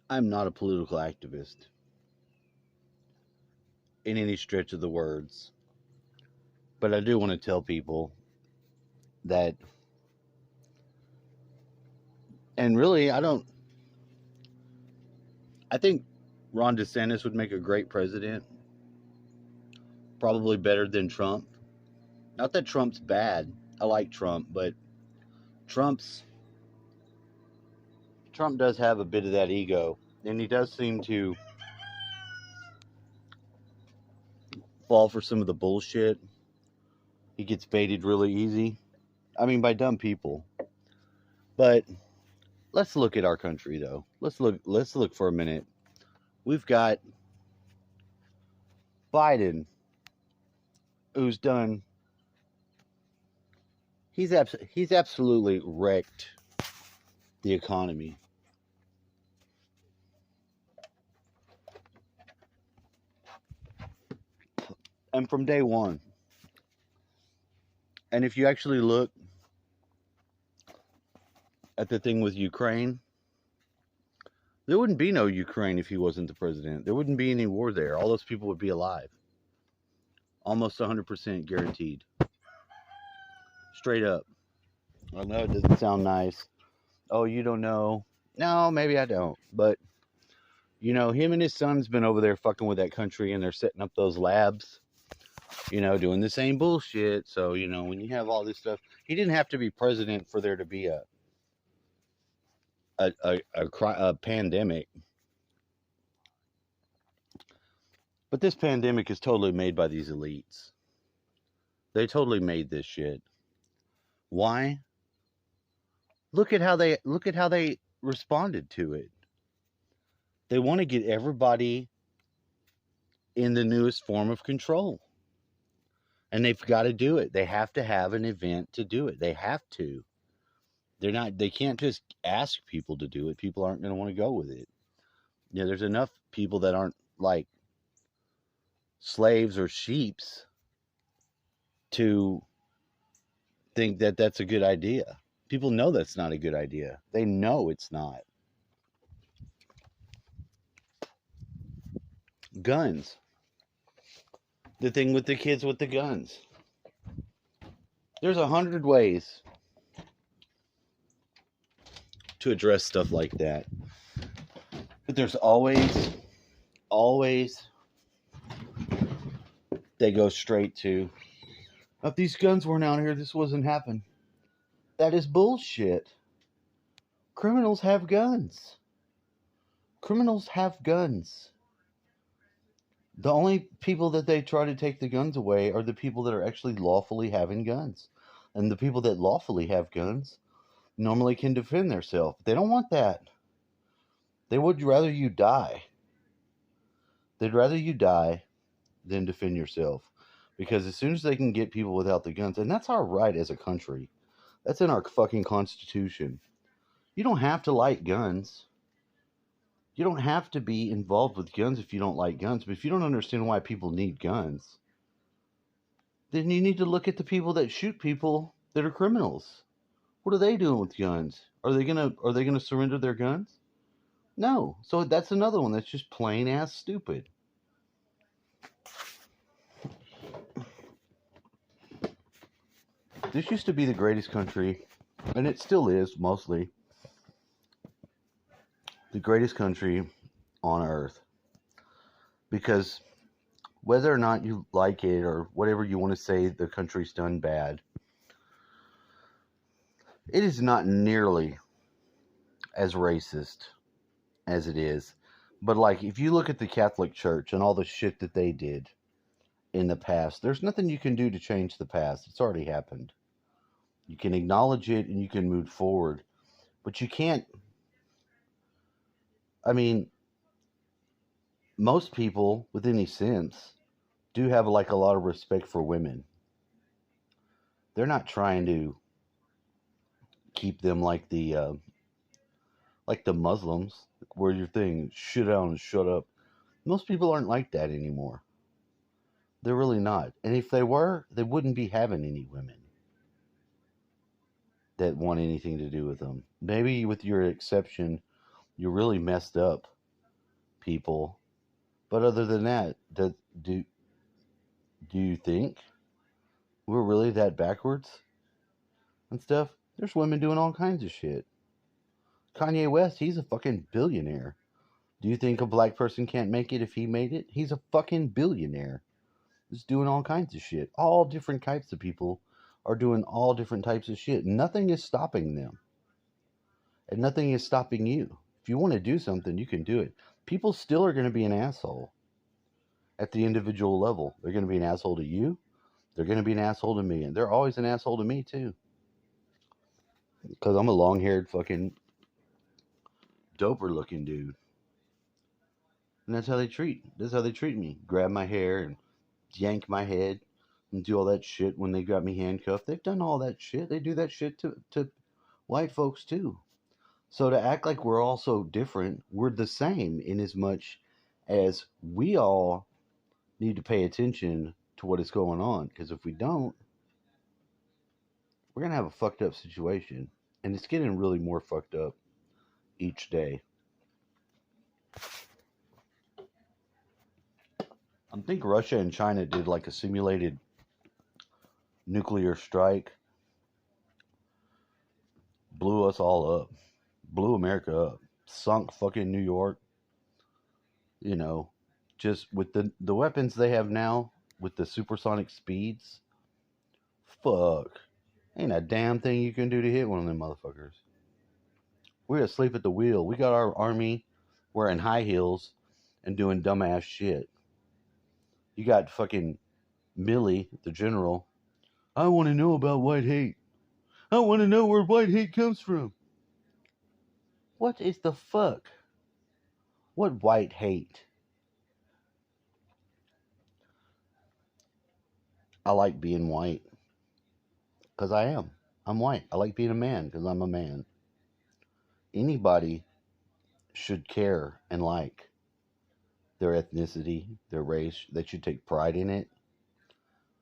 I'm not a political activist in any stretch of the words, but I do want to tell people that, and really, I think Ron DeSantis would make a great president, probably better than Trump. Not that Trump's bad. I like Trump, but Trump's Trump does have a bit of that ego, and he does seem to fall for some of the bullshit. He gets baited really easy. I mean, by dumb people. But let's look at our country, though. Let's look for a minute. We've got Biden, who's done. He's absolutely wrecked the economy. And from day one. And if you actually look at the thing with Ukraine, there wouldn't be no Ukraine if he wasn't the president. There wouldn't be any war there. All those people would be alive. Almost 100% guaranteed. Straight up. I know it doesn't sound nice. Oh, you don't know. No, maybe I don't. But, him and his son's been over there fucking with that country, and they're setting up those labs, doing the same bullshit. So, when you have all this stuff, he didn't have to be president for there to be a pandemic. But this pandemic is totally made by these elites. They totally made this shit. Why? Look at how they responded to it. They want to get everybody in the newest form of control. And they've got to do it. They have to have an event to do it. They have to. They can't just ask people to do it. People aren't going to want to go with it. There's enough people that aren't like slaves or sheeps to think that that's a good idea. People know that's not a good idea. They know it's not. Guns. The thing with the kids with the guns. There's 100 ways to address stuff like that. But there's always, they go straight to, if these guns weren't out here, this wasn't happening. That is bullshit. Criminals have guns. Criminals have guns. The only people that they try to take the guns away are the people that are actually lawfully having guns. And the people that lawfully have guns normally can defend themselves. They don't want that. They would rather you die. They'd rather you die than defend yourself. Because as soon as they can get people without the guns, and that's our right as a country. That's in our fucking Constitution. You don't have to like guns. You don't have to be involved with guns if you don't like guns. But if you don't understand why people need guns, then you need to look at the people that shoot people that are criminals. What are they doing with guns? Are they gonna surrender their guns? No. So that's another one that's just plain ass stupid. This used to be the greatest country, and it still is mostly the greatest country on earth. Because whether or not you like it or whatever you want to say the country's done bad, it is not nearly as racist as it is. But like, if you look at the Catholic Church and all the shit that they did in the past, there's nothing you can do to change the past. It's already happened. You can acknowledge it and you can move forward. But you can't, I mean, most people with any sense do have like a lot of respect for women. They're not trying to keep them like the Muslims, where your thing, shit down and shut up. Most people aren't like that anymore. They're really not. And if they were, they wouldn't be having any women that want anything to do with them. Maybe with your exception, you're really messed up people. But other than that, do you think we're really that backwards and stuff? There's women doing all kinds of shit. Kanye West, he's a fucking billionaire. Do you think a black person can't make it if he made it? He's a fucking billionaire. He's doing all kinds of shit. All different types of people are doing all different types of shit. Nothing is stopping them. And nothing is stopping you. If you want to do something, you can do it. People still are going to be an asshole at the individual level. They're going to be an asshole to you. They're going to be an asshole to me. And they're always an asshole to me, too. Because I'm a long haired fucking doper looking dude. And that's how they treat. That's how they treat me. Grab my hair and yank my head and do all that shit when they got me handcuffed. They've done all that shit. They do that shit to white folks too. So to act like we're all so different, we're the same in as much as we all need to pay attention to what is going on. Because if we don't, we're going to have a fucked up situation. And it's getting really more fucked up each day. I think Russia and China did like a simulated nuclear strike. Blew us all up. Blew America up. Sunk fucking New York. You know, just with the weapons they have now, with the supersonic speeds, fuck. Ain't a damn thing you can do to hit one of them motherfuckers. We're asleep at the wheel. We got our army wearing high heels and doing dumbass shit. You got fucking Milley, the general. I want to know about white hate. I want to know where white hate comes from. What is the fuck? What white hate? I like being white. Because I am. I'm white. I like being a man because I'm a man. Anybody should care and like their ethnicity, their race. They should take pride in it.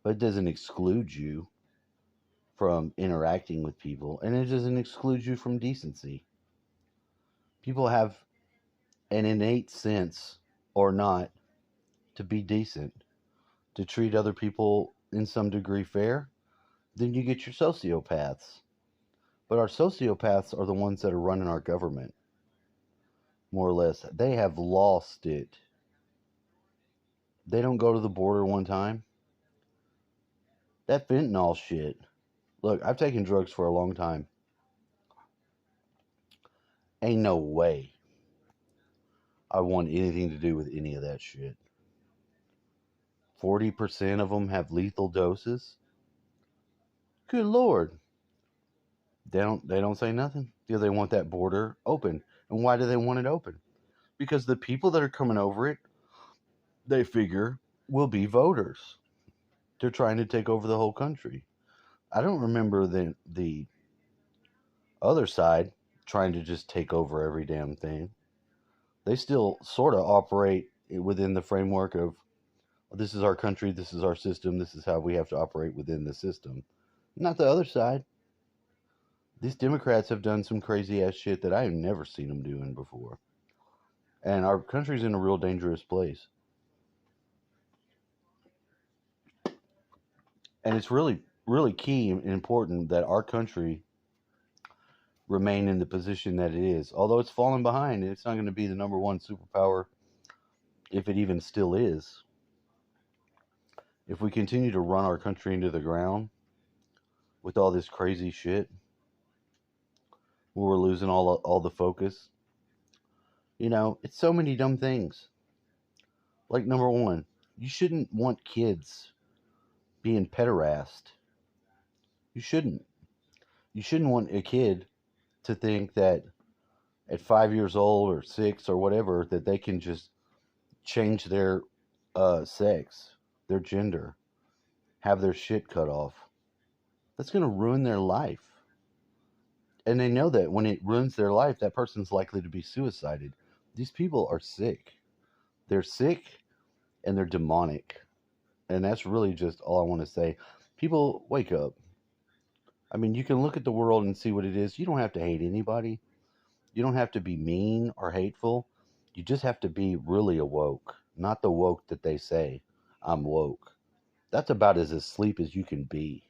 But it doesn't exclude you from interacting with people. And it doesn't exclude you from decency. People have an innate sense, or not, to be decent, to treat other people in some degree fair. Then you get your sociopaths. But our sociopaths are the ones that are running our government, more or less. They have lost it. They don't go to the border one time. That fentanyl shit. Look, I've taken drugs for a long time. Ain't no way I want anything to do with any of that shit. 40% of them have lethal doses. Good Lord. They don't say nothing. Because they want that border open. And why do they want it open? Because the people that are coming over it, they figure, will be voters. They're trying to take over the whole country. I don't remember the other side trying to just take over every damn thing. They still sort of operate within the framework of, this is our country, this is our system, this is how we have to operate within the system. Not the other side. These Democrats have done some crazy ass shit that I have never seen them doing before. And our country's in a real dangerous place. And it's really, really key and important that our country remain in the position that it is. Although it's fallen behind, and it's not going to be the number one superpower, if it even still is. If we continue to run our country into the ground with all this crazy shit, where we're losing all the focus, you know, it's so many dumb things. Like, number one, you shouldn't want kids being pederast. You shouldn't. You shouldn't want a kid to think that at 5 years old or 6 or whatever, that they can just change their sex, their gender, have their shit cut off. That's going to ruin their life. And they know that when it ruins their life, that person's likely to be suicided. These people are sick. They're sick and they're demonic. And that's really just all I want to say. People, wake up. I mean, you can look at the world and see what it is. You don't have to hate anybody. You don't have to be mean or hateful. You just have to be really awoke, not the woke that they say. I'm woke. That's about as asleep as you can be.